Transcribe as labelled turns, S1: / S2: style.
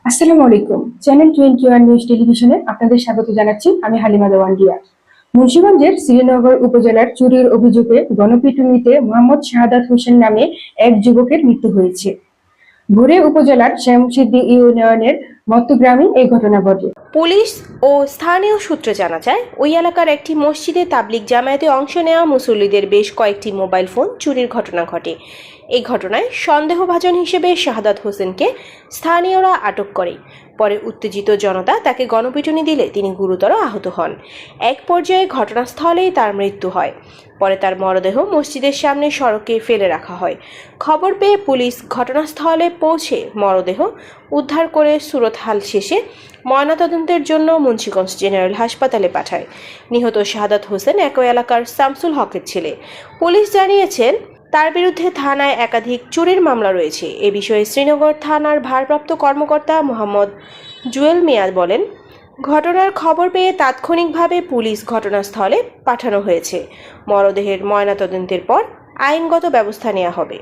S1: আসসালামু আলাইকুম। Channel 21 news টেলিভিশনে আপনাদের স্বাগত জানাচ্ছি। আমি হালিমা দেওয়ান রিয়া। মুন্সিগঞ্জের শ্রীনগর উপজেলার চুরির অভিযোগে গণপিটুনিতে মোহাম্মদ শাহাদাত হোসেন নামে এক যুবকের মৃত্যু হয়েছে। ভোরে উপজেলার শ্যামসিদ্দি ইউনিয়নের মত্তগ্রামে এই ঘটনা ঘটে।
S2: পুলিশ ও স্থানীয় সূত্রে জানা যায়, ওই এলাকার একটি মসজিদে তাবলিগ জামায়াতে অংশ নেওয়া মুসল্লিদের বেশ কয়েকটি মোবাইল ফোন চুরির ঘটনা ঘটে। এই ঘটনায় সন্দেহভাজন হিসেবে শাহাদাত হোসেনকে স্থানীয়রা আটক করে। পরে উত্তেজিত জনতা তাকে গণপিটুনি দিলে তিনি গুরুতর আহত হন। এক পর্যায়ে ঘটনাস্থলেই তার মৃত্যু হয়। পরে তার মরদেহ মসজিদের সামনে সড়কে ফেলে রাখা হয়। খবর পেয়ে পুলিশ ঘটনাস্থলে পৌঁছে মরদেহ উদ্ধার করে সুরতহাল শেষে ময়নাতদন্তের জন্য মুন্সিগঞ্জ জেনারেল হাসপাতালে পাঠায়। নিহত শাহাদাত হোসেন একই এলাকার শামসুল হকের ছেলে। পুলিশ জানিয়েছেন, তার বিরুদ্ধে থানায় একাধিক চুরির মামলা রয়েছে। এ বিষয়ে শ্রীনগর থানার ভারপ্রাপ্ত কর্মকর্তা মোহাম্মদ জুয়েল মিয়া বলেন, ঘটনার খবর পেয়ে তাৎক্ষণিকভাবে পুলিশ ঘটনাস্থলে পাঠানো হয়েছে। মরদেহের ময়নাতদন্তের পর আইনগত ব্যবস্থা নেওয়া হবে।